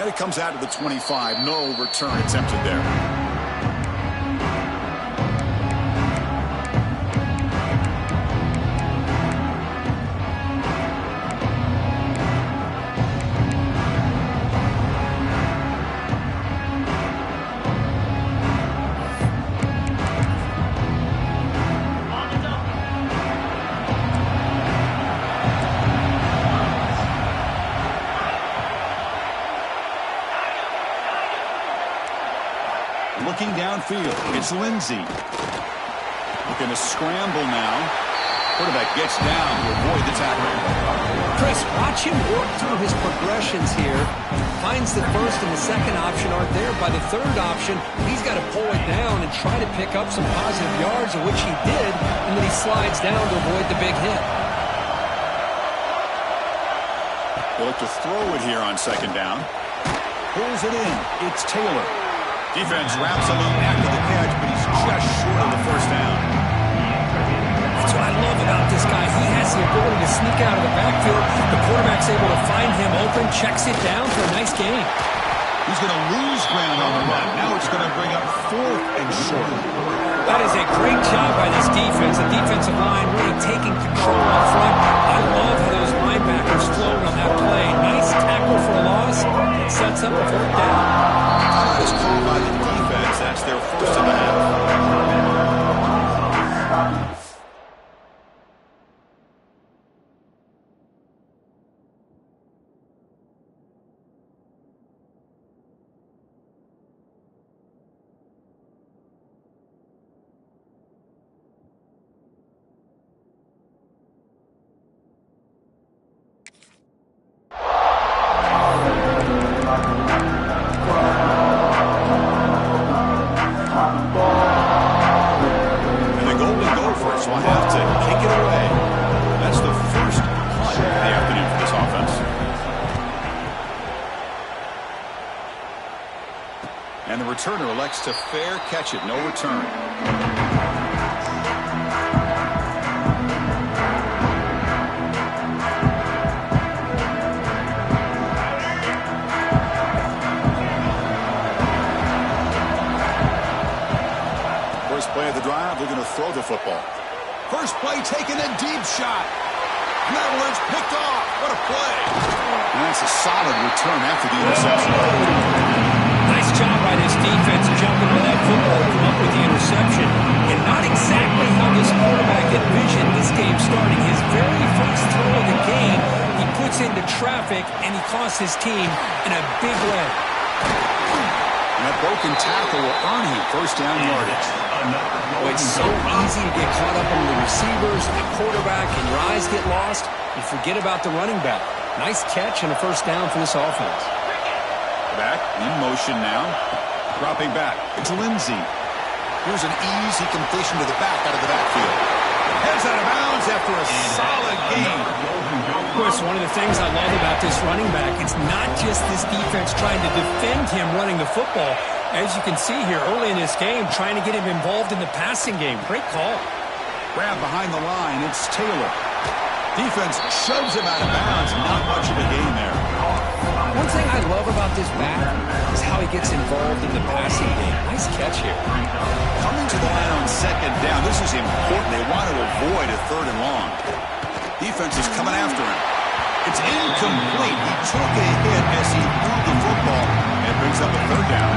And it comes out to the 25. No return attempted there. Looking downfield, it's Lindsey. Looking to scramble now. Quarterback gets down to avoid the tackle. Chris, watch him work through his progressions here. Finds the first and the second option aren't there. By the third option, he's got to pull it down and try to pick up some positive yards, of which he did, and then he slides down to avoid the big hit. They'll look to throw it here on second down. Pulls it in. It's Taylor. Defense wraps him up after the catch, but he's just short of the first down. That's what I love about this guy. He has the ability to sneak out of the backfield. The quarterback's able to find him open, checks it down for a nice gain. He's going to lose ground on the run. Now it's going to bring up 4th and short. That is a great job by this defense. The defensive line really taking control up front. I love how those linebackers flowed on that play. Nice tackle for a loss. It sets up a 4th down. Is called by the defense. That's their first of the half. And the returner elects to fair catch it. No return. First play of the drive, they're going to throw the football. First play taken, a deep shot. Netherlands picked off. What a play. And that's a solid return after the interception. Nice job by this defense jumping with that football to come up with the interception. And not exactly how this quarterback envisioned this game starting. His very first throw of the game, he puts into traffic, and he costs his team in a big way. And that broken tackle will earn him first down yardage. Oh, it's so easy to get caught up on the receivers, the quarterback, and your eyes get lost. You forget about the running back. Nice catch and a first down for this offense. Back in motion now. Dropping back. It's Lindsey. Here's an easy completion to the back out of the backfield. Heads out of bounds after a solid game. Of course, one of the things I love about this running back, it's not just this defense trying to defend him running the football. As you can see here early in this game, trying to get him involved in the passing game. Great call. Grab behind the line. It's Taylor. Defense shoves him out of bounds. Not much of a gain there. One thing I love about this back is how he gets involved in the passing game. Nice catch here. Coming to the line on second down. This is important. They want to avoid a 3rd and long. Defense is coming after him. It's incomplete. He took a hit as he threw the football and brings up a 3rd down.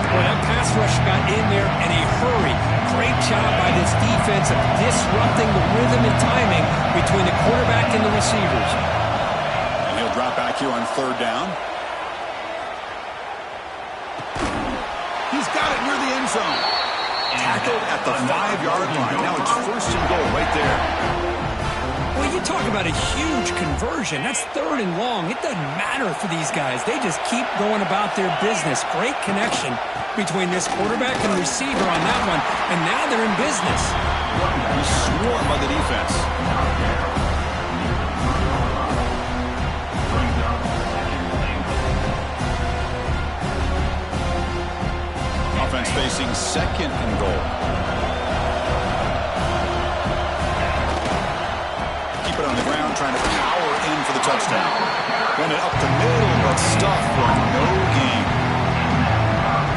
Well, that pass rush got in there in a hurry. Great job by this defense of disrupting the rhythm and timing between the quarterback and the receivers. Drop back here on 3rd down. He's got it near the end zone. Tackled at the 5-yard line. Now it's 1st and goal right there. Well, you talk about a huge conversion. That's 3rd and long. It doesn't matter for these guys. They just keep going about their business. Great connection between this quarterback and receiver on that one. And now they're in business. He's swarmed by the defense. Offense facing 2nd and goal. Keep it on the ground, trying to power in for the touchdown. Run it up the middle, but stuff for no gain.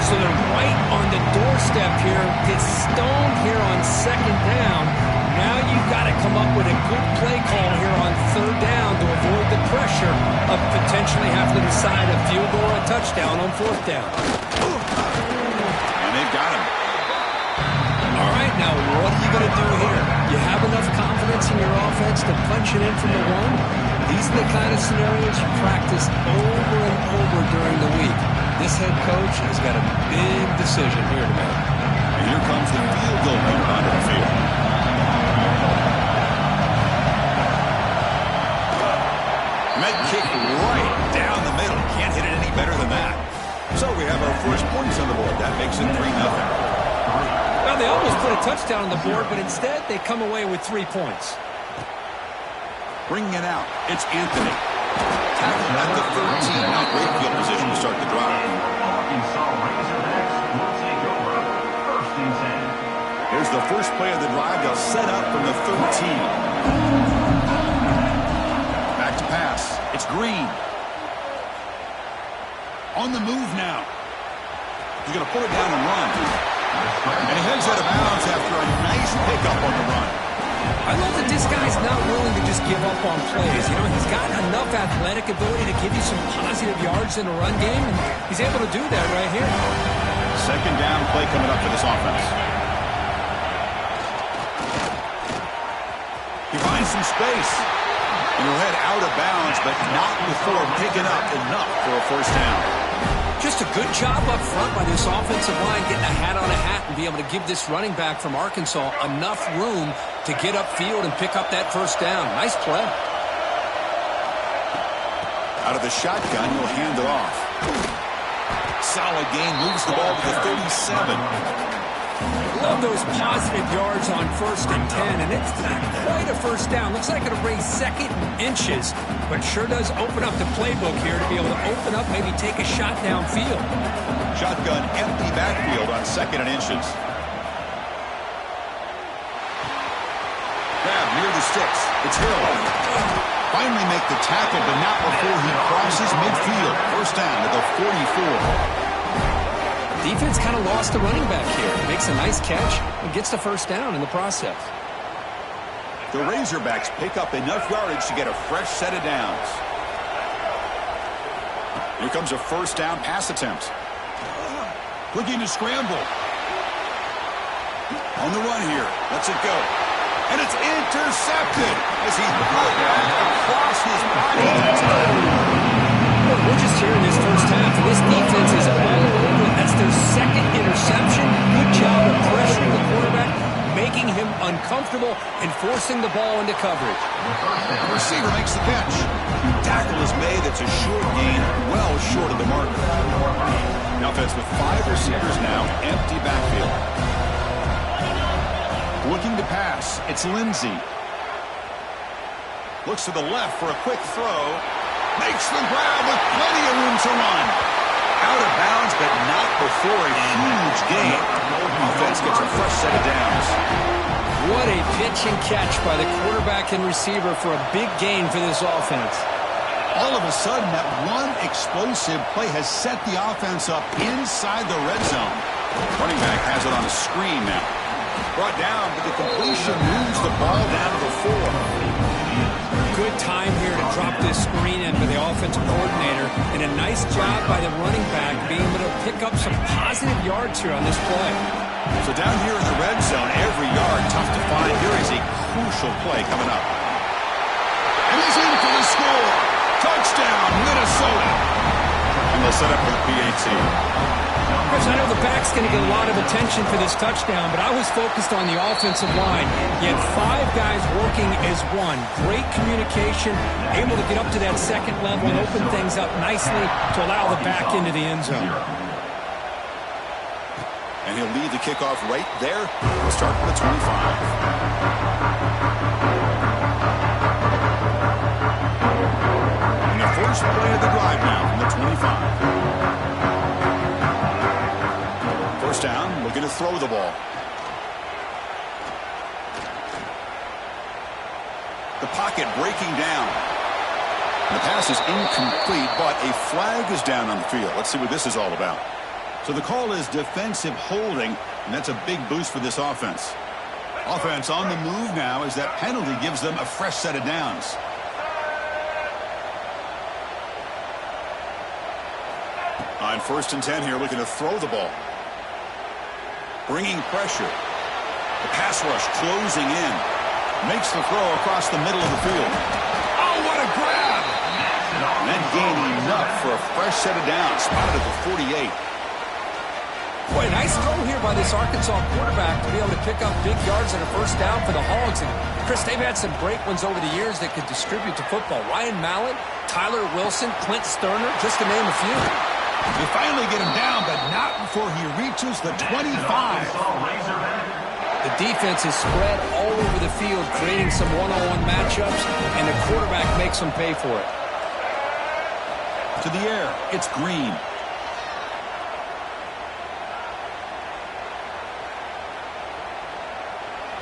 So they're right on the doorstep here. Gets stoned here on second down. Now you've got to come up with a good play call here on third down to avoid the pressure of potentially having to decide a field goal or a touchdown on fourth down. And they've got him. All right, now what are you going to do here? You have enough confidence in your offense to punch it in from the one? These are the kind of scenarios you practice over and over during the week. This head coach has got a big decision here to make. And here comes the field goal runner onto the field. Med kick right down the middle. Can't hit it any better than that. So we have our first points on the board. That makes it 3-0. Well, they almost put a touchdown on the board, but instead they come away with 3 points. Bringing it out, it's Anthony. Tackled at the 13. Now great field position to start the drive. Here's the first play of the drive. They'll set up from the 13. Back to pass. It's Green. On the move now. He's going to put it down and run. And he heads out of bounds after a nice pickup on the run. I love that this guy's not willing to just give up on plays. You know, he's got enough athletic ability to give you some positive yards in a run game, and he's able to do that right here. Second down play coming up for this offense. He finds some space. And he'll head out of bounds, but not before picking up enough for a first down. Just a good job up front by this offensive line, getting a hat on a hat and be able to give this running back from Arkansas enough room to get upfield and pick up that first down. Nice play. Out of the shotgun, he'll hand it off. Solid gain, moves the ball to the 37. Love those positive yards on 1st and 10, and it's not quite a first down. Looks like it'll bring second and inches, but sure does open up the playbook here to be able to open up, maybe take a shot downfield. Shotgun, empty backfield on 2nd and inches. Grab near the sticks. It's Hill. Finally make the tackle, but not before he crosses midfield. First down at the 44. Defense kind of lost the running back here. Makes a nice catch and gets the first down in the process. The Razorbacks pick up enough yardage to get a fresh set of downs. Here comes a first down pass attempt. Looking to scramble. On the run here. Lets it go. And it's intercepted as he threw it across his body that time. We're just here in this first half, and this defense is all over. That's their second interception. Good job of pressuring the quarterback, making him uncomfortable, and forcing the ball into coverage. The receiver makes the catch. Tackle is made. It's a short gain, well short of the marker. The offense with 5 receivers now, empty backfield. Looking to pass, it's Lindsey. Looks to the left for a quick throw. Makes the grab with plenty of room to run. Out of bounds, but not before a huge gain. Offense gets a fresh set of downs. What a pitch and catch by the quarterback and receiver for a big gain for this offense. All of a sudden, that one explosive play has set the offense up inside the red zone. Running back has it on a screen now. Brought down, but the completion moves the ball down to the 4. Good time here to drop this screen in for the offensive coordinator, and a nice job by the running back being able to pick up some positive yards here on this play. So down here in the red zone, every yard tough to find. Here is a crucial play coming up. And he's in for the score. Touchdown, Minnesota. And they'll set up for the PAT. Chris, I know the back's going to get a lot of attention for this touchdown, but I was focused on the offensive line. You had 5 guys working as one. Great communication, able to get up to that second level and open things up nicely to allow the back into the end zone. And he'll lead the kickoff right there. We'll start from the 25. And the first play of the drive now from the 25. First down, looking to throw the ball. The pocket, breaking down. The pass is incomplete, but a flag is down on the field. Let's see what this is all about. So the call is defensive holding, and that's a big boost for this offense. Offense on the move now as that penalty gives them a fresh set of downs. On 1st and 10 here, looking to throw the ball. Bringing pressure. The pass rush closing in. Makes the throw across the middle of the field. Oh, what a grab! And then gaining enough for a fresh set of downs. Spotted at the 48. Boy, nice throw here by this Arkansas quarterback to be able to pick up big yards and a first down for the Hogs. And, Chris, they've had some great ones over the years that could distribute the football. Ryan Mallett, Tyler Wilson, Clint Sterner, just to name a few. They finally get him down, but not before he reaches the 25. The defense is spread all over the field, creating some one-on-one matchups, and the quarterback makes them pay for it. To the air, it's Green.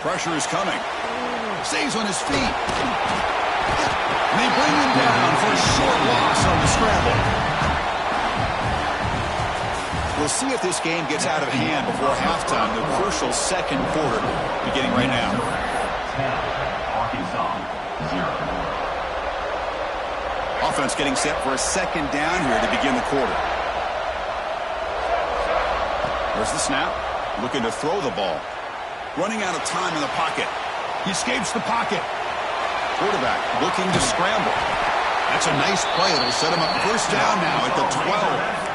Pressure is coming. Stays on his feet. And they bring him down for a short loss on the scramble. We'll see if this game gets out of hand before halftime. The crucial second quarter beginning right now. Offense getting set for a second down here to begin the quarter. There's the snap. Looking to throw the ball. Running out of time in the pocket. He escapes the pocket. Quarterback looking to scramble. That's a nice play. It'll set him up first down now at the 12.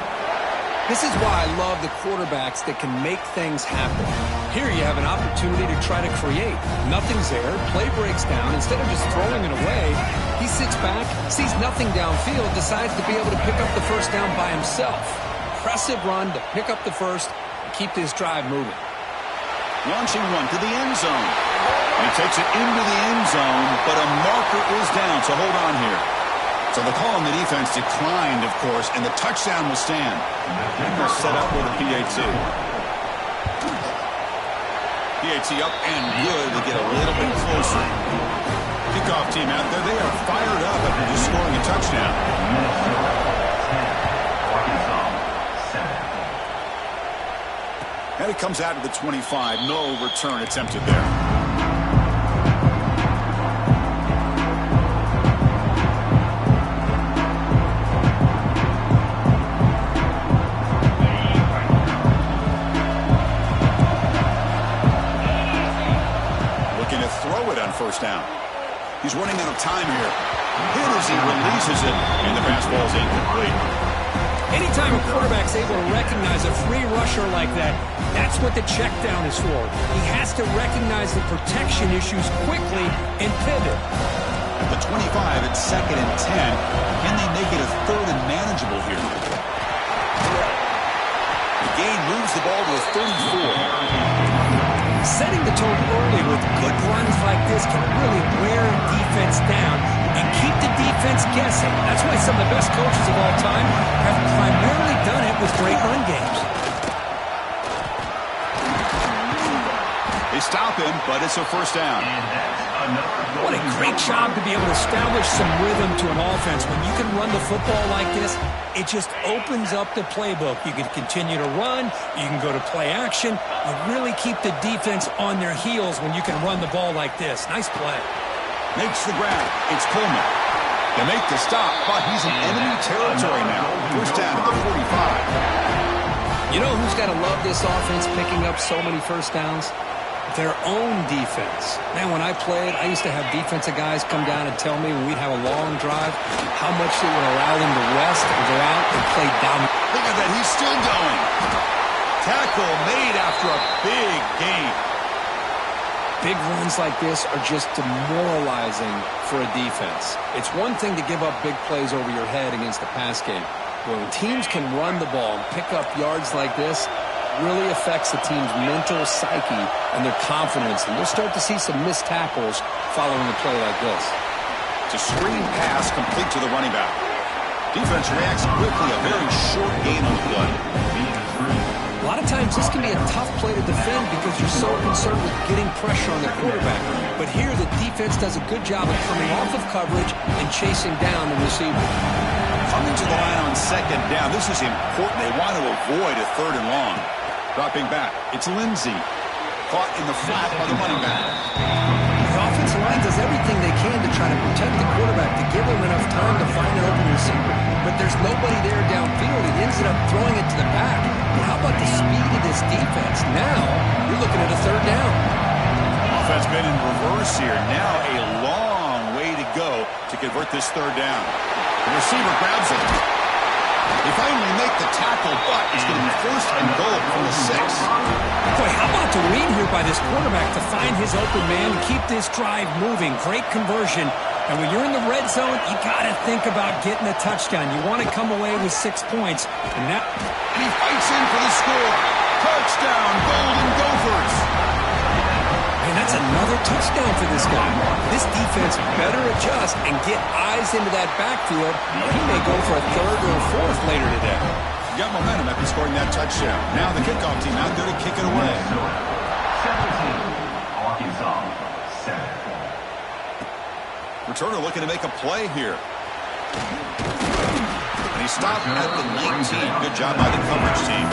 This is why I love the quarterbacks that can make things happen. Here you have an opportunity to try to create. Nothing's there. Play breaks down. Instead of just throwing it away, he sits back, sees nothing downfield, decides to be able to pick up the first down by himself. Impressive run to pick up the first and keep this drive moving. Launching one to the end zone. And he takes it into the end zone, but a marker is down, so hold on here. So the call on the defense declined, of course, and the touchdown will stand. They're set up with a PAT. PAT up and good to get a little bit closer. Kickoff team out there. They are fired up after just scoring a touchdown. And it comes out of the 25. No return attempted there. First down. He's running out of time here. Hit as he releases it, and the pass ball is incomplete. Anytime a quarterback's able to recognize a free rusher like that, that's what the check down is for. He has to recognize the protection issues quickly and pivot. At the 25, it's 2nd and 10. Can they make it a 3rd and manageable here? The gain moves the ball to a 34. Setting the tone early with good runs like this can really wear a defense down and keep the defense guessing. That's why some of the best coaches of all time have primarily done it with great run games. They stop him, but it's a first down. What a great job to be able to establish some rhythm to an offense. When you can run the football like this, it just opens up the playbook. You can continue to run. You can go to play action. You really keep the defense on their heels when you can run the ball like this. Nice play. Makes the grab. It's Coleman. They make the stop, but he's in enemy territory now. First down at the 45. You know who's got to love this offense picking up so many first downs? Their own defense. Man, when I played, I used to have defensive guys come down and tell me when we'd have a long drive how much it would allow them to rest and go out and play down. Look at that. He's still going. Tackle made after a big gain. Big runs like this are just demoralizing for a defense. It's one thing to give up big plays over your head against the pass game. When teams can run the ball and pick up yards like this, really affects the team's mental psyche and their confidence. And you'll start to see some missed tackles following a play like this. It's a screen pass complete to the running back. Defense reacts quickly. A very short gain on the play. A lot of times this can be a tough play to defend because you're so concerned with getting pressure on the quarterback. But here the defense does a good job of coming off of coverage and chasing down the receiver. Coming to the line on second down. This is important. They want to avoid a third and long. Dropping back. It's Lindsey. Caught in the flat by the running back. The offensive line does everything they can to try to protect the quarterback, to give him enough time to find an open receiver. But there's nobody there downfield. He ends up throwing it to the back. But how about the speed of this defense? Now you're looking at a third down. Offense been in reverse here. Now a long way to go to convert this third down. The receiver grabs it. They finally make the tackle, but it's going to be first and goal from the 6. Boy, how about the read here by this quarterback to find his open man and keep this drive moving. Great conversion. And when you're in the red zone, you got to think about getting a touchdown. You want to come away with 6 points. And he fights in for the score. Touchdown, Golden Gophers. And that's another touchdown for this guy. This defense better adjust and get eyes into that backfield. He may go for a third or a fourth later today. You got momentum after scoring that touchdown. Now the kickoff team out there to kick it away. 17, Arkansas, 7. Returner looking to make a play here. And he stopped at the 19. Good job by the coverage team.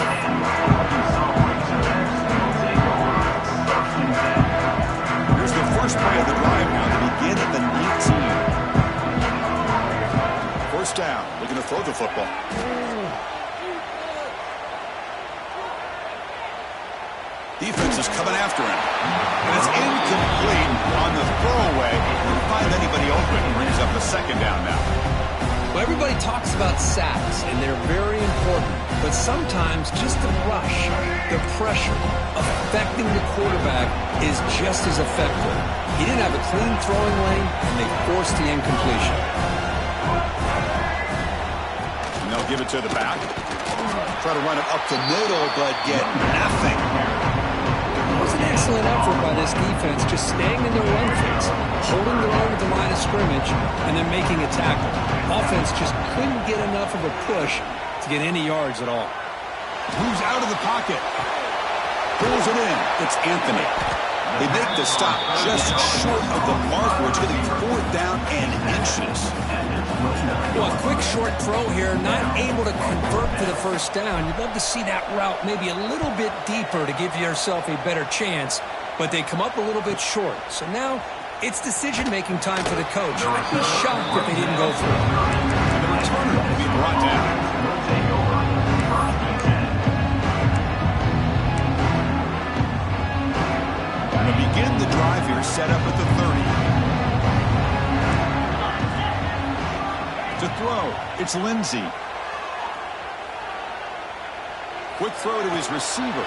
Here's the first play of the drive now to begin at the 19. First down. Looking to throw the football. Defense is coming after him. And it's incomplete on the throwaway. Didn't find anybody open. Brings up the second down now. Well, everybody talks about sacks, and they're very important. But sometimes just the rush, the pressure, affecting the quarterback is just as effective. He didn't have a clean throwing lane, and they forced the incompletion. And they'll give it to the back. Try to run it up the middle, but get nothing. It was an excellent effort by this defense, just staying in their run fence, holding their own at the line of scrimmage, and then making a tackle. Offense just couldn't get enough of a push to get any yards at all. Moves out of the pocket. Pulls it in. It's Anthony. They make the stop just short of the marker. It's getting 4th down and inches. Well, a quick short throw here, not able to convert for the first down. You'd love to see that route maybe a little bit deeper to give yourself a better chance, but they come up a little bit short. So now it's decision-making time for the coach. I'd be shocked if they didn't go for it. And the returner will be brought down. To begin the drive here, set up at the 30. To throw, it's Lindsey. Quick throw to his receiver.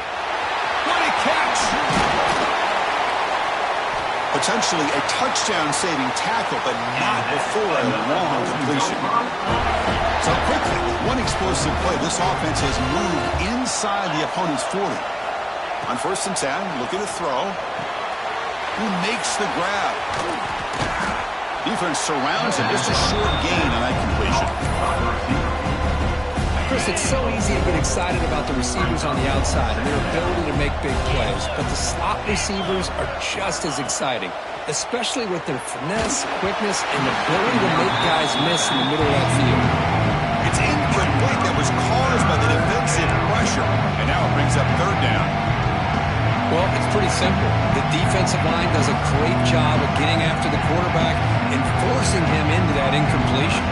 What a catch! Potentially a touchdown-saving tackle, but not before a long completion. So quickly, with one explosive play, this offense has moved inside the opponent's 40. On 1st and 10, looking to throw. Who makes the grab? Defense surrounds him. Just a short gain on that completion. Chris, it's so easy to get excited about the receivers on the outside and their ability to make big plays, but the slot receivers are just as exciting, especially with their finesse, quickness, and ability to make guys miss in the middle of that field. It's incomplete. That was caused by the defensive pressure, and now it brings up 3rd down. Well, it's pretty simple. The defensive line does a great job of getting after the quarterback and forcing him into that incompletion.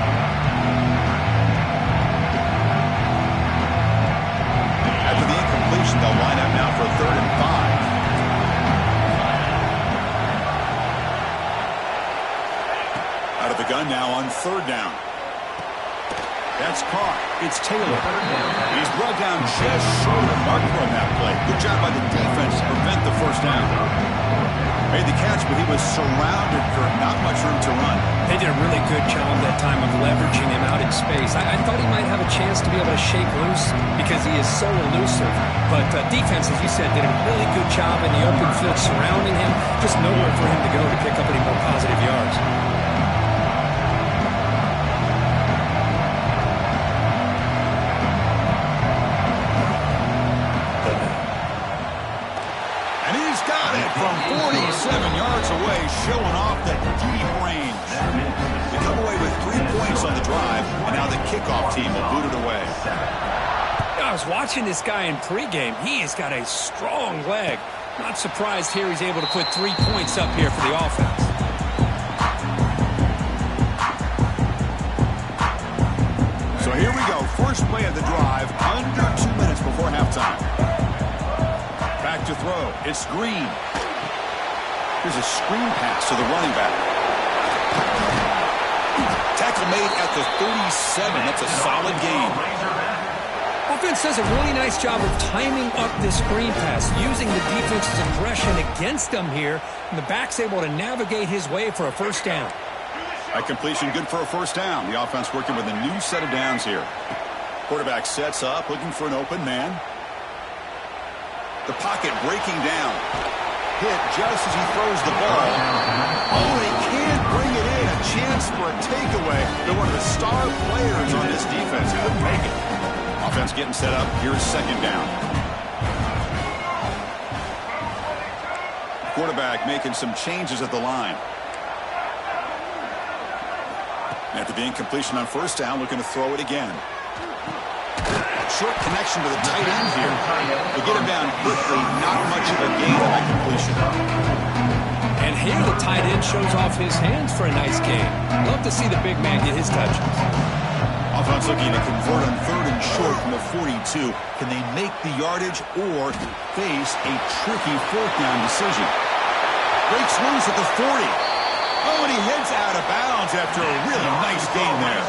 After the incompletion, they'll line up now for 3rd and 5. Out of the gun now on 3rd down. That's caught. It's Taylor. He's brought down just short of the marker on that play. Good job by the defense to prevent the first down. Made the catch, but he was surrounded for not much room to run. They did a really good job that time of leveraging him out in space. I thought he might have a chance to be able to shake loose because he is so elusive. But defense, as you said, did a really good job in the open field surrounding him. Just nowhere for him to go to pick up any more positive yards. from 47 yards away, showing off the deep range. They come away with 3 points on the drive, and now the kickoff team will boot it away. I was watching this guy in pregame. He has got a strong leg. Not surprised here he's able to put 3 points up here for the offense. So here we go. First play of the drive, under 2 minutes before halftime. Back to throw. It's Green. Here's a screen pass to the running back. Tackle made at the 37. That's a solid gain. Offense does a really nice job of timing up this screen pass, using the defense's aggression against them here, and the back's able to navigate his way for a first down. That completion good for a first down. The offense working with a new set of downs here. Quarterback sets up, looking for an open man. The pocket breaking down. Hit just as he throws the ball. Oh, he can't bring it in. A chance for a takeaway. They're one of the star players on this defense. Couldn't make it. Offense getting set up. Here's second down. Quarterback making some changes at the line. After the incompletion on first down, looking to throw it again. Short connection to the tight end here. They get him down quickly. Not much of a gain on that completion. And here the tight end shows off his hands for a nice gain. Love to see the big man get his touches. Offense looking to convert on third and short from the 42. Can they make the yardage or face a tricky fourth down decision? Breaks loose at the 40. Oh, and he heads out of bounds after a really nice gain there.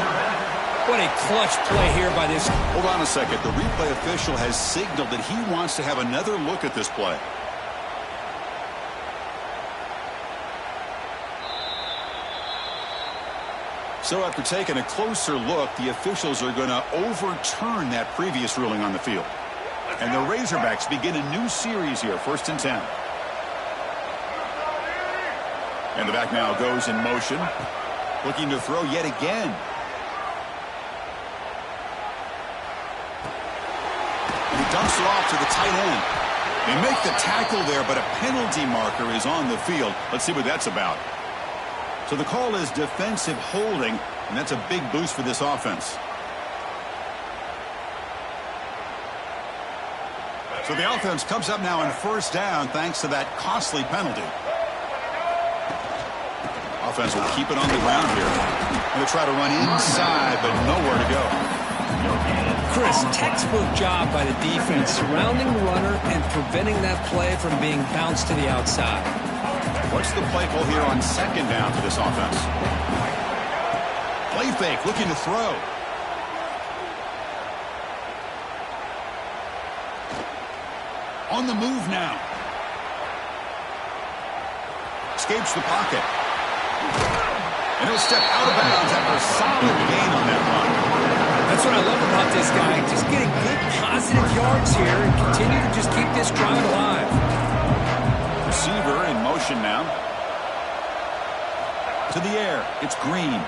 What a clutch play here by this. Hold on a second. The replay official has signaled that he wants to have another look at this play. So after taking a closer look, the officials are going to overturn that previous ruling on the field. And the Razorbacks begin a new series here, 1st and 10. And the back now goes in motion, looking to throw yet again. And he dumps it off to the tight end. They make the tackle there, but a penalty marker is on the field. Let's see what that's about. So the call is defensive holding, and that's a big boost for this offense. So the offense comes up now on first down thanks to that costly penalty. Offense will keep it on the ground here. Going to try to run inside, but nowhere to go. Chris, textbook job by the defense surrounding the runner and preventing that play from being bounced to the outside. What's the play call here on second down for this offense? Play fake, looking to throw. On the move now. Escapes the pocket. And he'll step out of bounds after a solid gain on that run. That's what I love about this guy. Just getting good positive yards here and continue to just keep this drive alive. Receiver in motion now. To the air. It's Green.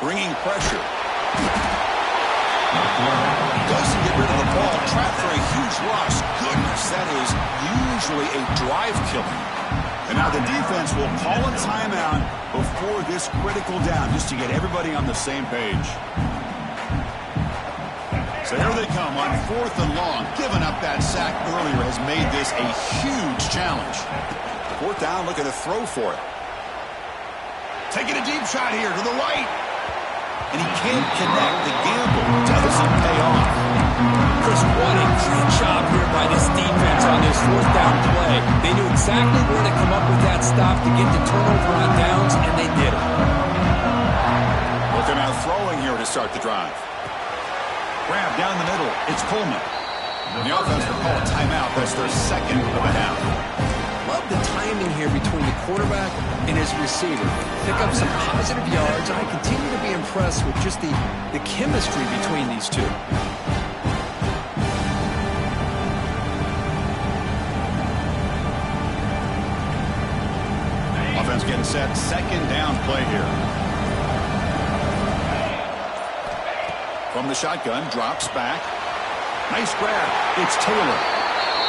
Bringing pressure. Doesn't get rid of the ball. Trapped for a huge loss. Goodness, that is usually a drive killer. And now the defense will call a timeout before this critical down, just to get everybody on the same page. So here they come on 4th and long. Giving up that sack earlier has made this a huge challenge. 4th down, looking to throw for it. Taking a deep shot here to the right. And he can't connect. The gamble doesn't pay off. Chris, what a great job here by this defense on this 4th down play. They knew exactly where to come up with that stop to get the turnover on downs, and they did it. Looking out throwing here to start the drive. Grab down the middle. It's Coleman. And the offense will call a timeout. That's their second of the half. Love the timing here between the quarterback and his receiver. Pick up some positive yards, and I continue to be impressed with just the chemistry between these two. Offense getting set. Second down play here. From the shotgun, drops back. Nice grab. It's Taylor.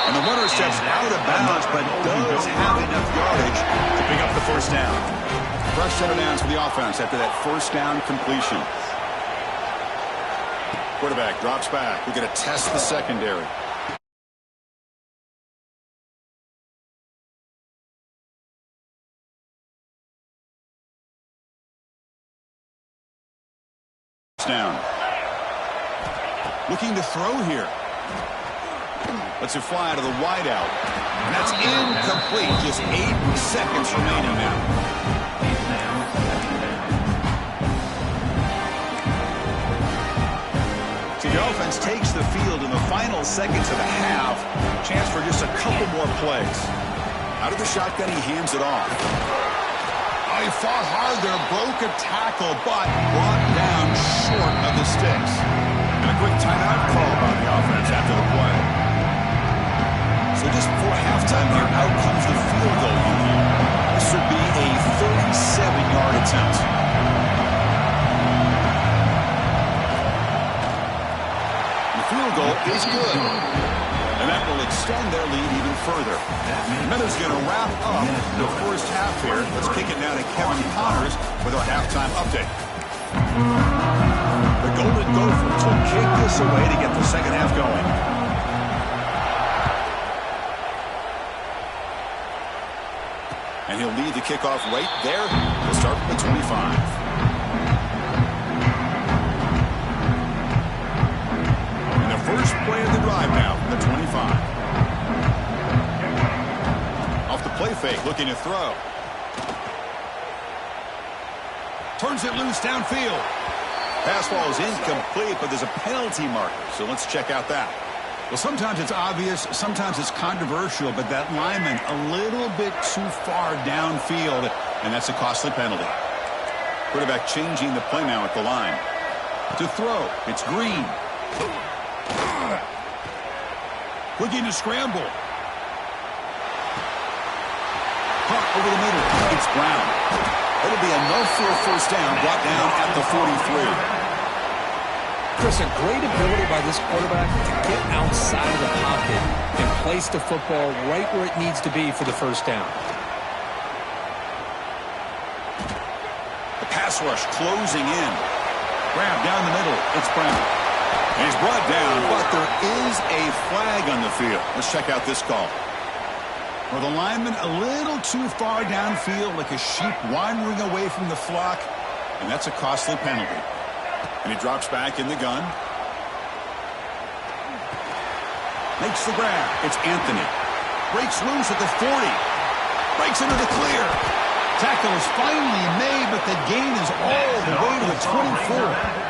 And the runner steps out of bounds, but does have enough yardage to pick up the first down. Fresh set of downs for the offense after that first down completion. Quarterback drops back. We're going to test the secondary. Down. Looking to throw here. Lets it fly out of the wideout. And that's incomplete. Just 8 seconds remaining now. So the offense takes the field in the final seconds of the half. Chance for just a couple more plays. Out of the shotgun, he hands it off. Oh, he fought hard there, broke a tackle, but brought down short of the sticks. And a quick timeout call by the offense after the play. So just before halftime here, out comes the field goal unit. This would be a 37-yard attempt. The field goal is good. And that will extend their lead even further. Minnesot's going to wrap up the first half here. Let's kick it now to Kevin Connors with our halftime update. The Golden Gophers will kick this away to get the second half going. And he'll lead the kickoff right there. We'll start from the 25. First play of the drive now from the 25. Off the play fake, looking to throw. Turns it loose downfield. Pass ball is incomplete, but there's a penalty marker, so let's check out that. Well, sometimes it's obvious, sometimes it's controversial, but that lineman a little bit too far downfield, and that's a costly penalty. Quarterback changing the play now at the line. To throw, it's Green. Looking to scramble. Caught over the middle. It's Brown. It'll be enough for a first down, brought down at the 43. Chris, a great ability by this quarterback to get outside of the pocket and place the football right where it needs to be for the first down. The pass rush closing in. Grab down the middle. It's Brown. And he's brought down, but there is a flag on the field. Let's check out this call. Well, the lineman a little too far downfield, like a sheep wandering away from the flock, and that's a costly penalty. And he drops back in the gun. Makes the grab. It's Anthony. Breaks loose at the 40. Breaks into the clear. Tackle is finally made, but the gain is all the way to the 24.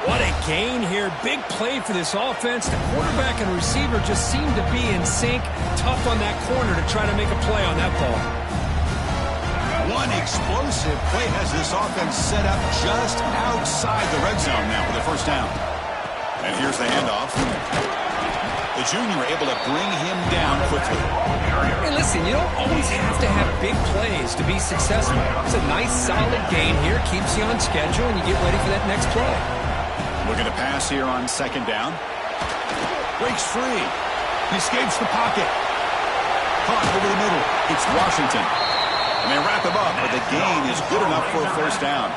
What a gain here. Big play for this offense. The quarterback and receiver just seem to be in sync. Tough on that corner to try to make a play on that ball. One explosive play has this offense set up just outside the red zone now for the first down. And here's the handoff. The junior able to bring him down quickly. Hey, listen, you don't always have to have big plays to be successful. It's a nice, solid gain here. Keeps you on schedule, and you get ready for that next play. Looking to pass here on second down. Breaks free. He escapes the pocket. Caught over the middle. It's Washington. And they wrap him up, but the gain is good enough for a first down.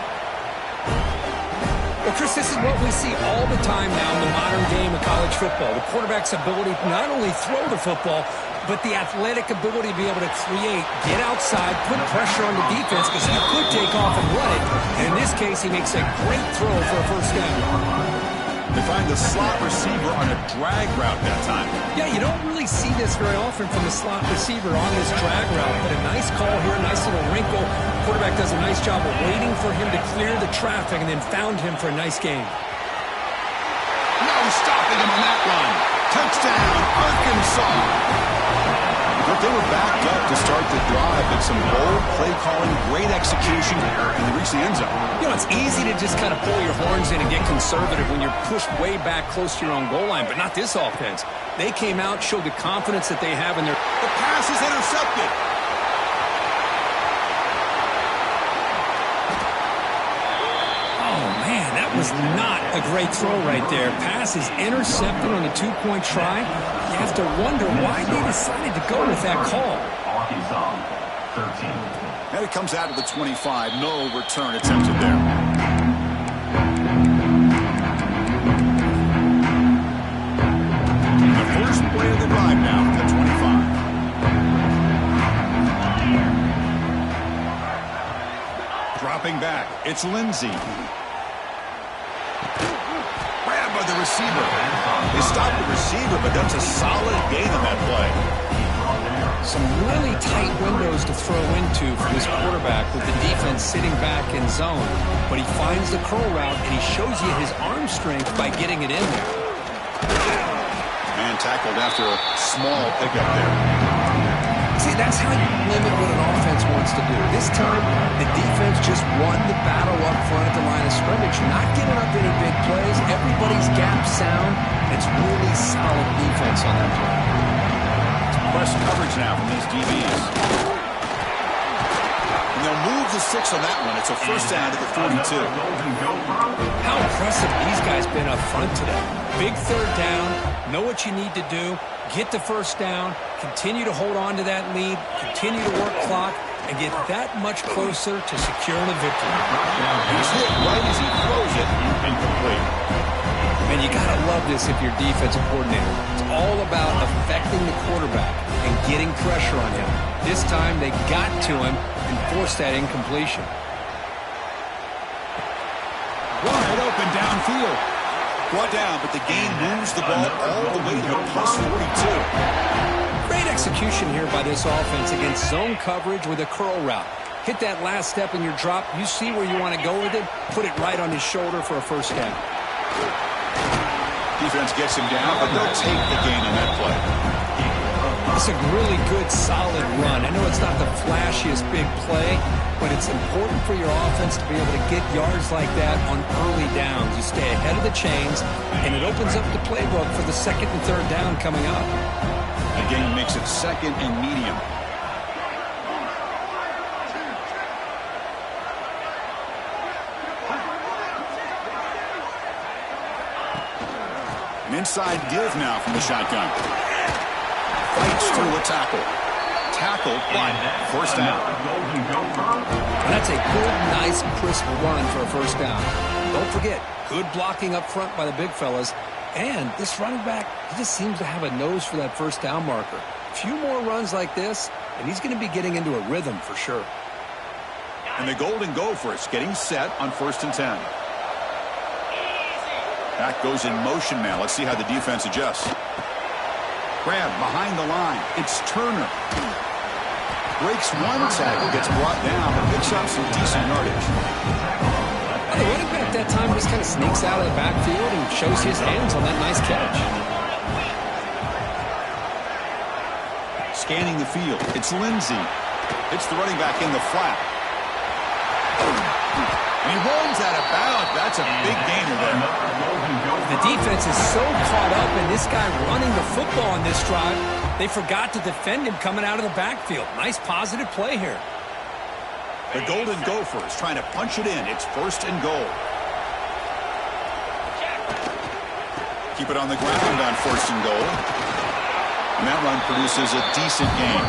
Well, Chris, this is what we see all the time now in the modern game of college football. The quarterback's ability to not only throw the football, but the athletic ability to be able to create, get outside, put pressure on the defense, because he could take off and run it. And in this case, he makes a great throw for a first down. They find the slot receiver on a drag route that time. Yeah, you don't really see this very often from the slot receiver on this drag route, but a nice call here, a nice little wrinkle. Quarterback does a nice job of waiting for him to clear the traffic and then found him for a nice gain. No stopping him on that one. Touchdown, Arkansas. But they were backed up to start the drive, but some bold play calling, great execution, and they reached the end zone. You know, it's easy to just kind of pull your horns in and get conservative when you're pushed way back close to your own goal line, but not this offense. They came out, showed the confidence that they have in their... The pass is intercepted. Oh, man, that was was not a great throw right there. Pass is intercepted on a two-point try. You have to wonder why they decided to go with that call. Arkansas, 13. And it comes out of the 25. No return attempted there. The first play of the drive now from the 25. Dropping back, it's Lindsey. Grabbed by the receiver. They stopped the receiver, but that's a solid gain on that play. Some really tight windows to throw into for this quarterback with the defense sitting back in zone. But he finds the curl route, and he shows you his arm strength by getting it in there. Man tackled after a small pickup there. See, that's how you limit what an offense wants to do. This time, the defense just won the battle up front at the line of scrimmage, not giving up any big plays. Everybody's gap sound. It's really solid defense on that play. Press coverage now from these DBs. And they'll move the 6 on that one. It's a first down to the 42. How impressive these guys been up front today. Big third down, know what you need to do, get the first down, continue to hold on to that lead, continue to work clock, and get that much closer to securing a victory. He's hit right as he throws it. Incomplete. Man, you got to love this if you're defensive coordinator. It's all about affecting the quarterback and getting pressure on him. This time they got to him and forced that incompletion. Wide open downfield. Brought down, but the gain moves the ball all the way to the plus 42. Great execution here by this offense against zone coverage with a curl route. Hit that last step in your drop. You see where you want to go with it. Put it right on his shoulder for a first down. Defense gets him down, but they'll take the gain on that play. It's a really good, solid run. I know it's not the flashiest big play, but it's important for your offense to be able to get yards like that on early downs. You stay ahead of the chains, and it opens up the playbook for the second and third down coming up. Again, makes it second and medium. An inside give now from the shotgun. Fights through a tackle. Tackled, but first down. And that's a good, nice, crisp run for a first down. Don't forget, good blocking up front by the big fellas. And this running back, he just seems to have a nose for that first down marker. A few more runs like this, and he's going to be getting into a rhythm for sure. And the Golden Gophers getting set on 1st and 10. Back goes in motion now. Let's see how the defense adjusts. Grab behind the line. It's Turner. Breaks one tackle, gets brought down, but picks up some decent yardage. The running back that time just kind of sneaks out of the backfield and shows his hands on that nice catch. Scanning the field. It's Lindsey. It's the running back in the flat. And he rolls out of bounds. That's a big gainer there. The defense is so caught up in this guy running the football on this drive, they forgot to defend him coming out of the backfield. Nice positive play here. The Golden Gophers trying to punch it in. It's 1st and goal. Keep it on the ground on 1st and goal. And that run produces a decent gain.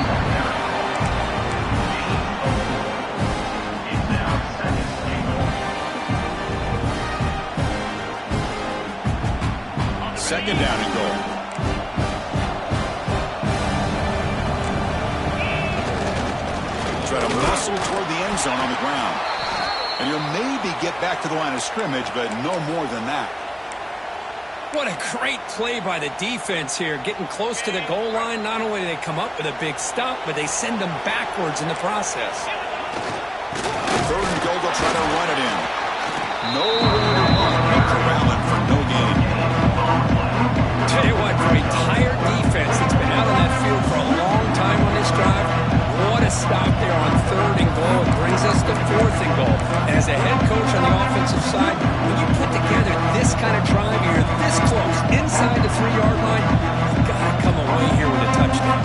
Second down and goal. Try to muscle toward the end zone on the ground. And you'll maybe get back to the line of scrimmage, but no more than that. What a great play by the defense here. Getting close to the goal line, not only do they come up with a big stop, but they send them backwards in the process. 3rd and goal, they'll try to run it in. Nowhere to run. Corralling for no gain. Tell you what, for a tired defense that's been out on that field for a long time on this drive, what a stop there on 3rd and goal. It brings us to 4th and goal. And as a head coach on the offensive side, when you put together this kind of drive, you're this close, inside the 3-yard line, you've got to come away here with a touchdown.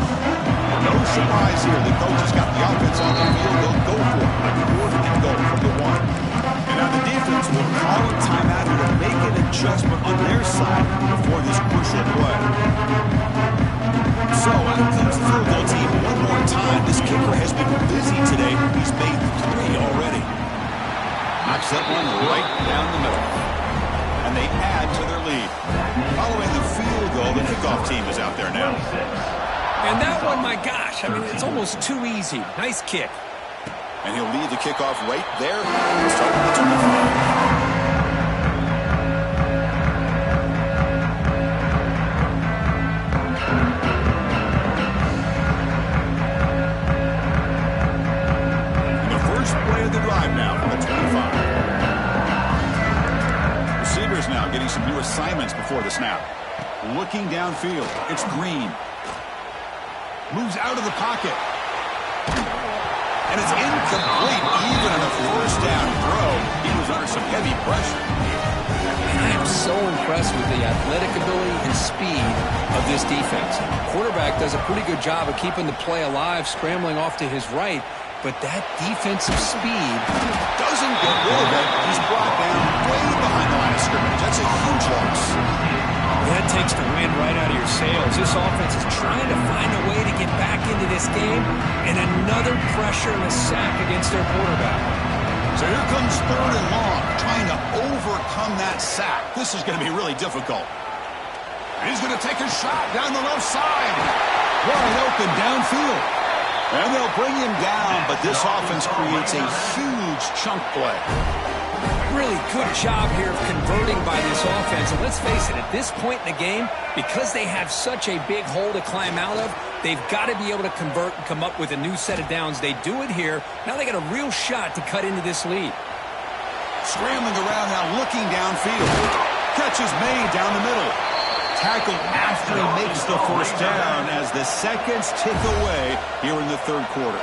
No surprise here. The coach has got the offense on the field. They'll go for it. 4th and goal from the 1. And now the defense will call a timeout here to adjustment on their side before this crucial play. So out comes the field goal team one more time. This kicker has been busy today. He's made 3 already. Knocks that one right down the middle. And they add to their lead. Following the field goal, the kickoff team is out there now. And that one, my gosh, I mean, it's almost too easy. Nice kick. And he'll lead the kickoff right there. Start with the 25. Now getting some new assignments before the snap. Looking downfield. It's Green. Moves out of the pocket. And it's incomplete. Even on a first down throw, he was under some heavy pressure. And I am so impressed with the athletic ability and speed of this defense. Quarterback does a pretty good job of keeping the play alive, scrambling off to his right. But that defensive speed doesn't get rid of it. He's brought down way behind the line of scrimmage. That's a huge loss. That takes the wind right out of your sails. This offense is trying to find a way to get back into this game, and another pressure and a sack against their quarterback. So here comes 3rd and long, trying to overcome that sack. This is going to be really difficult. And he's going to take a shot down the left side. Wide open downfield. And they'll bring him down, but this offense creates a huge chunk play. Really good job here of converting by this offense. And let's face it, at this point in the game, because they have such a big hole to climb out of, they've got to be able to convert and come up with a new set of downs. They do it here. Now they got a real shot to cut into this lead. Scrambling around now, looking downfield. Catch is made down the middle. Tackle after he makes the first down as the seconds tick away here in the 3rd quarter.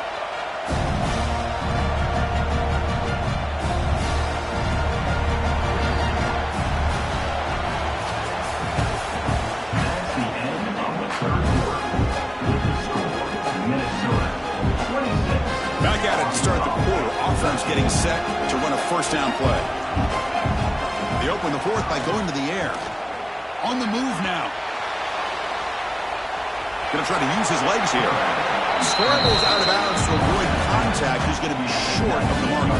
That's the end of the 3rd quarter. The score, Minnesota 26. Back at it to start the quarter. Offense getting set to run a first down play. They open the 4th by going to the air. On the move now. Going to try to use his legs here. Scrambles out of bounds to avoid contact. He's going to be short of the mark.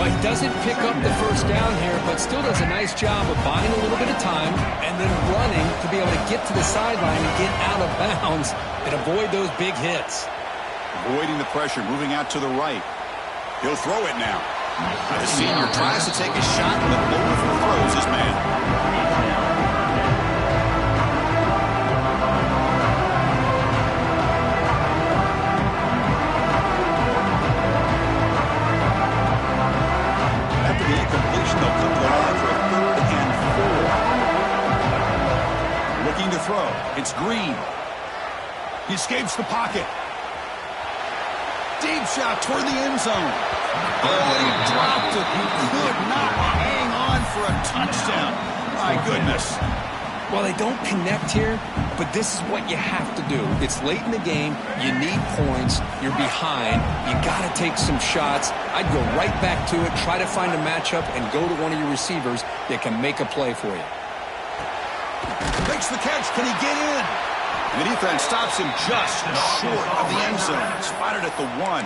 Well, he doesn't pick up the first down here, but still does a nice job of buying a little bit of time and then running to be able to get to the sideline and get out of bounds and avoid those big hits. Avoiding the pressure, moving out to the right. He'll throw it now. The senior tries to take a shot, but overthrows his man. Incompletion, they'll put the line for a 3rd and 4. Looking to throw. It's Green. He escapes the pocket. Deep shot toward the end zone. Oh, he dropped it. He could not hang on for a touchdown. My goodness. Well, they don't connect here, but this is what you have to do. It's late in the game. You need points. You're behind. You got to take some shots. I'd go right back to it, try to find a matchup, and go to one of your receivers that can make a play for you. Makes the catch. Can he get in? And the defense stops him just short of the end zone. Spotted at the 1.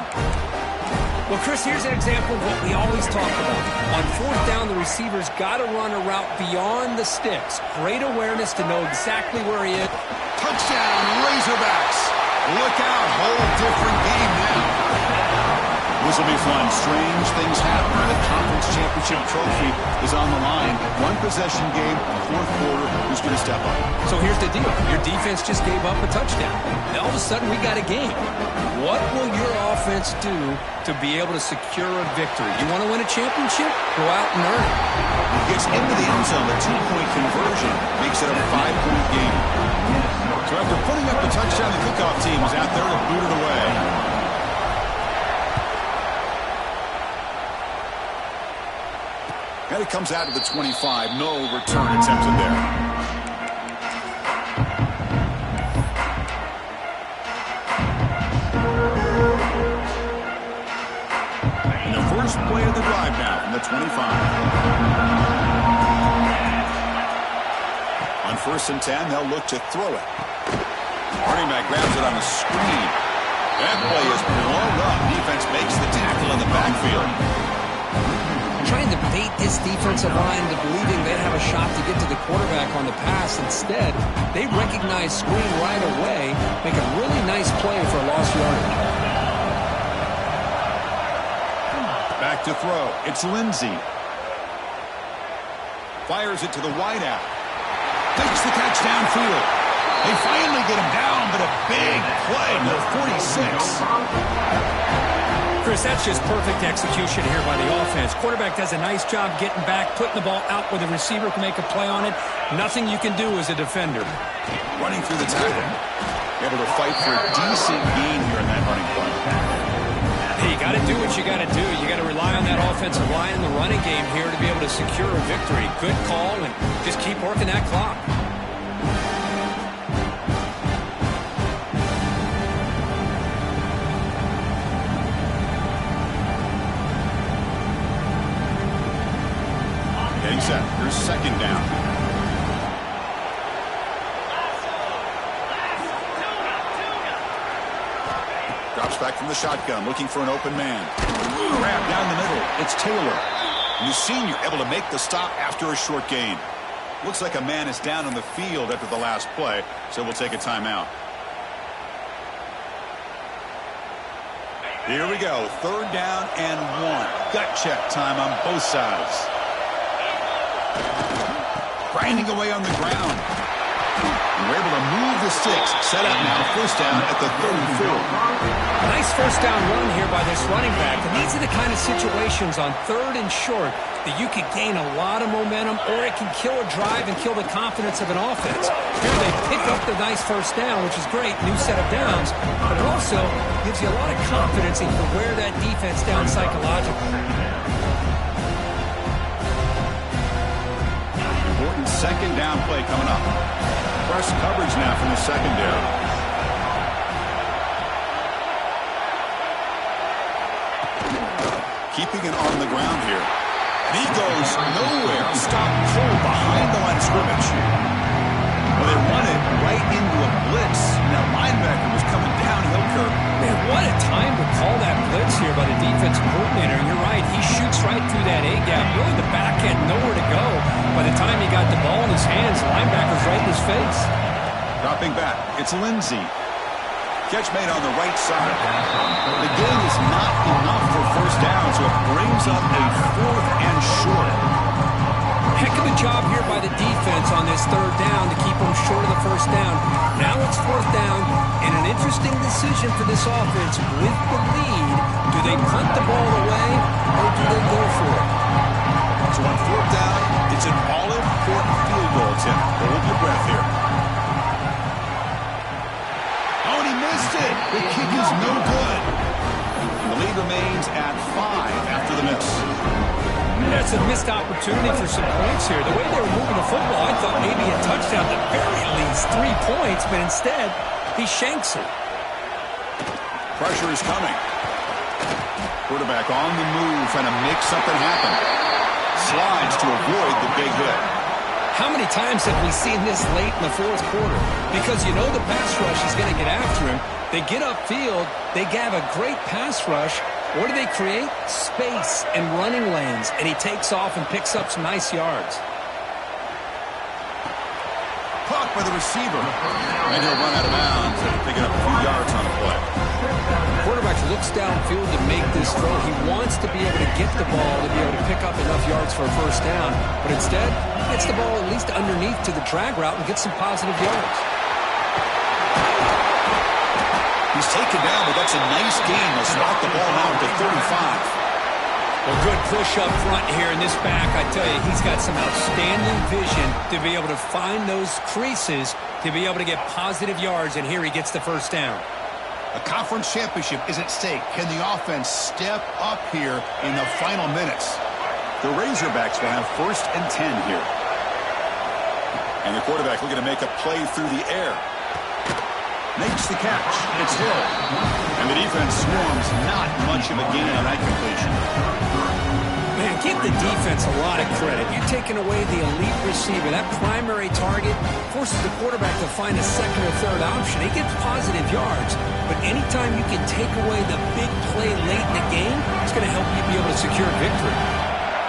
Well, Chris, here's an example of what we always talk about. On 4th down, the receiver's got to run a route beyond the sticks. Great awareness to know exactly where he is. Touchdown, Razorbacks. Look out, whole different game now. This will be fun. Strange things happen. The conference championship trophy is on the line. One possession game, 4th quarter. Who's going to step up? So here's the deal. Your defense just gave up a touchdown. Now all of a sudden we got a game. What will your offense do to be able to secure a victory? You want to win a championship? Go out and earn it. He gets into the end zone. A 2-point conversion makes it a 5-point game. So after putting up the touchdown, the kickoff team is out there to boot it away. And it comes out to the 25. No return attempted there. And the first play of the drive now from the 25. 1st and 10. They'll look to throw it. Running back grabs it on the screen. That play is blown up. Defense makes the tackle in the backfield. Trying to bait this defensive line into believing they have a shot to get to the quarterback on the pass. Instead, they recognize screen right away, make a really nice play for a lost yardage. Back to throw. It's Lindsey. Fires it to the wideout. Takes the catch downfield. They finally get him down, but a big play to the 46. Chris, that's just perfect execution here by the offense. Quarterback does a nice job getting back, putting the ball out where the receiver can make a play on it. Nothing you can do as a defender. Running through the tackle. Able to fight for a decent gain here in that running play. Hey, you got to do what you got to do. You got to rely on that offensive line in the running game here to be able to secure a victory. Good call, and just keep working that clock. Getting set. Here's 2nd down. Drops back from the shotgun, looking for an open man. Grab down the middle. It's Taylor. And the senior able to make the stop after a short gain. Looks like a man is down on the field after the last play, so we'll take a timeout. Here we go. 3rd down and 1. Gut check time on both sides. Grinding away on the ground. And we're able to move the sticks. Set up now. 1st down at the 34. Nice 1st down run here by this running back. And these are the kind of situations on 3rd and short that you can gain a lot of momentum, or it can kill a drive and kill the confidence of an offense. Here they pick up the nice 1st down, which is great. New set of downs. But it also gives you a lot of confidence that you can wear that defense down psychologically. 2nd down play coming up. Press coverage now from the secondary. Keeping it on the ground here. And he goes nowhere. Stop cold behind the line of scrimmage. Well, they run it right into a blitz. And that linebacker was coming downhill curve. Man, what a time to call that blitz here by the defensive coordinator. And you're right, he shoots right through that A-gap. Really, the back end, nowhere to go. By the time he got the ball in his hands, the linebacker's right in his face. Dropping back, it's Lindsey. Catch made on the right side. The gain is not enough for 1st down, so it brings up a 4th and short. Heck of a job here by the defense on this 3rd down to keep them short of the 1st down. Now it's 4th down, and an interesting decision for this offense with the lead. Do they punt the ball away, or do they go for it? So on 4th down, it's an all-important field goal attempt. Hold your breath here. Oh, and he missed it. The kick is no good. And the lead remains at 5 after the miss. That's a missed opportunity for some points here. The way they were moving the football, I thought maybe a touchdown, at the very least 3 points, but instead, he shanks it. Pressure is coming. Quarterback on the move, trying to make something happen. Slides to avoid the big hit. How many times have we seen this late in the 4th quarter? Because you know the pass rush is going to get after him. They get upfield. They have a great pass rush. What do they create? Space and running lanes. And he takes off and picks up some nice yards. Caught by the receiver. And he'll run out of bounds and pick up a few yards on the play. Quarterback looks downfield to make this throw. He wants to be able to get the ball to be able to pick up enough yards for a 1st down. But instead, he gets the ball at least underneath to the drag route and gets some positive yards. He's taken down, but that's a nice gain. They'll spot the ball now to 35. Well, good push up front here in this back. I tell you, he's got some outstanding vision to be able to find those creases, to be able to get positive yards, and here he gets the 1st down. A conference championship is at stake. Can the offense step up here in the final minutes? The Razorbacks will have 1st and 10 here. And the quarterback looking to make a play through the air. Makes the catch. It's Hill. And the defense swarms. Not much of a gain on that completion. Man, give the defense a lot of credit. You're taking away the elite receiver. That primary target forces the quarterback to find a second or third option. He gets positive yards, but anytime you can take away the big play late in the game, it's going to help you be able to secure victory.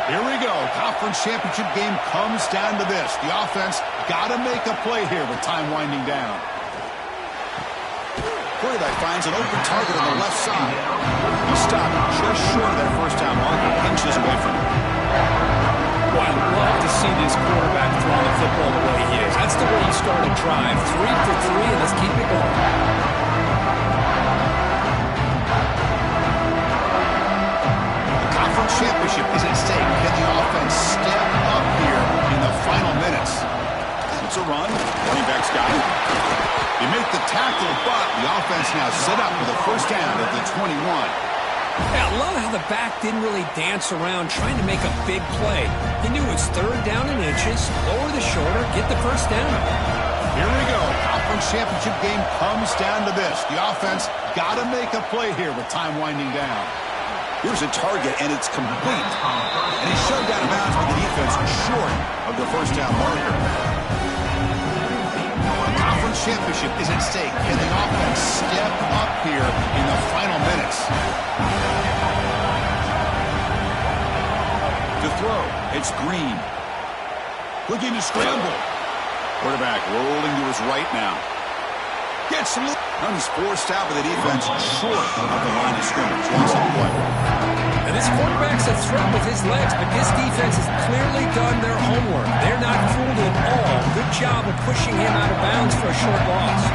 Here we go. Conference championship game comes down to this. The offense got to make a play here with time winding down. Quarterback finds an open target on the left side. He stopped just short of that first down marker. Inches away from it. Well, I love to see this quarterback throwing the football the way he is. That's the way you start a drive. 3 for 3, and let's keep it going. The conference championship is at stake. Can the offense step up here in the final minutes? It's a run. Running back's got it. They make the tackle, but the offense now set up with a first down at the 21. Yeah, I love how the back didn't really dance around trying to make a big play. He knew it's third down in inches, lower the shoulder, get the first down. Here we go. Conference championship game comes down to this. The offense got to make a play here with time winding down. Here's a target, and it's complete. And he's shoved out of bounds with the defense short of the first down marker. Conference championship is at stake. Can the offense step up here in the final minutes? To throw, it's Green. Looking to scramble. Quarterback rolling to his right now. Gets loose. Now he's forced out by the defense short of the line of scrimmage. Loss of play. And this quarterback's a threat with his legs, but this defense has clearly done their homework. They're not fooled at all. Good job of pushing him out of bounds for a short loss.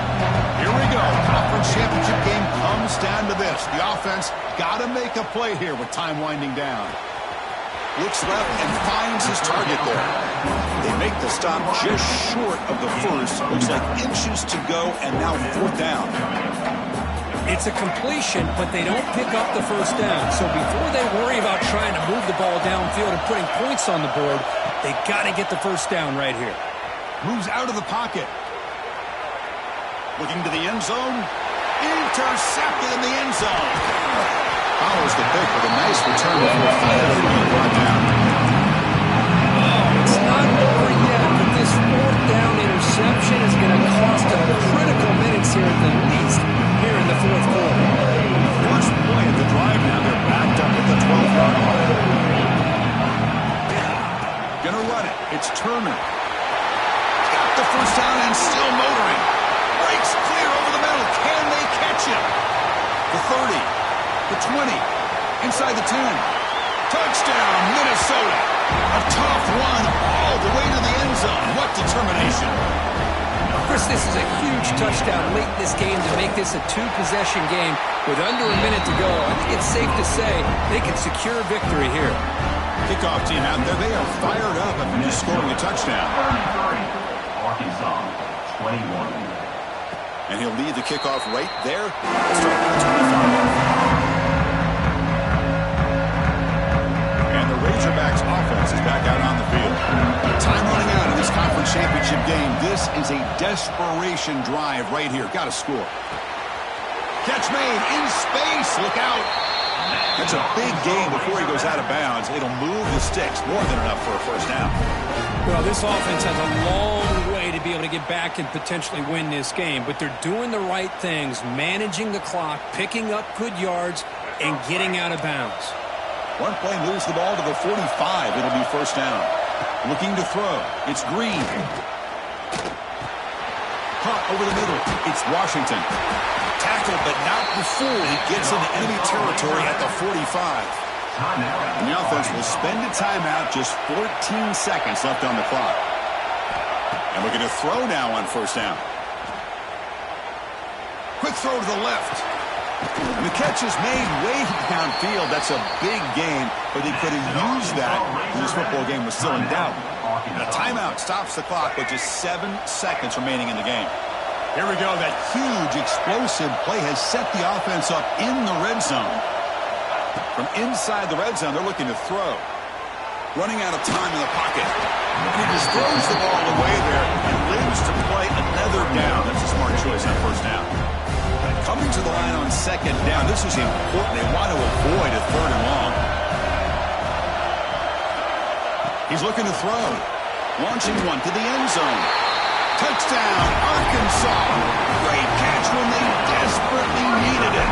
Here we go. Conference championship game comes down to this. The offense got to make a play here with time winding down. Looks left and finds his target there. They make the stop just short of the first. Looks like inches to go, and now fourth down. It's a completion, but they don't pick up the first down. So before they worry about trying to move the ball downfield and putting points on the board, they got to get the first down right here. Moves out of the pocket. Looking to the end zone. Intercepted in the end zone. Follows the pick with a nice return before finally being brought down. It's not over yet, but this fourth down interception is going to cost them critical minutes here at the least here in the fourth quarter. First play of the drive now. They're backed up at the 12-yard line. Gonna run it. It's Turner. Got the first down and still motoring. Breaks clear over the middle. Can they catch him? The 30. The 20, inside the 10. Touchdown, Minnesota. A tough one all the way to the end zone. What determination. Chris, this is a huge touchdown late in this game to make this a two-possession game with under a minute to go. I think it's safe to say they can secure victory here. Kickoff team out there. They are fired up after just scoring a touchdown. Arkansas, 21. And he'll lead the kickoff right there. Start at the 25. Razorbacks offense is back out on the field. Time running out in this conference championship game. This is a desperation drive right here. Got to score. Catch made in space. Look out. That's a big gain before he goes out of bounds. It'll move the sticks. More than enough for a first down. Well, this offense has a long way to be able to get back and potentially win this game, but they're doing the right things, managing the clock, picking up good yards, and getting out of bounds. One play moves the ball to the 45. It'll be first down. Looking to throw. It's Green. Caught over the middle. It's Washington. Tackled, but not before he gets into enemy territory at the 45. And the offense will spend a timeout. Just 14 seconds left on the clock. And we're going to throw now on first down. Quick throw to the left. And the catch is made way downfield. That's a big gain, but he could have used that when this football game was still in doubt. And a timeout stops the clock with just 7 seconds remaining in the game. Here we go. That huge explosive play has set the offense up in the red zone. From inside the red zone, they're looking to throw. Running out of time in the pocket. He just throws the ball away there and lives to play another down. That's a smart choice on first down. Coming to the line on second down. This is important. They want to avoid a third and long. He's looking to throw. Launching one to the end zone. Touchdown, Arkansas. Great catch when they desperately needed it.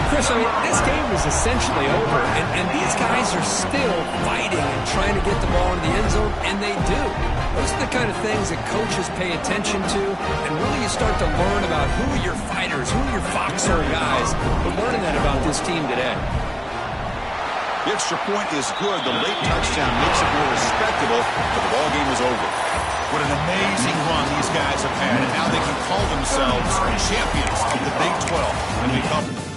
Chris, I mean, this game is essentially over, and these guys are still fighting and trying to get the ball in the end zone, and they do. Those are the kind of things that coaches pay attention to, and really you start to learn about who are your fighters, who are your foxhole guys. We're learning that about this team today. The extra point is good. The late touchdown makes it more respectable, but the ball game is over. What an amazing run these guys have had, and now they can call themselves champions of the Big 12 and become...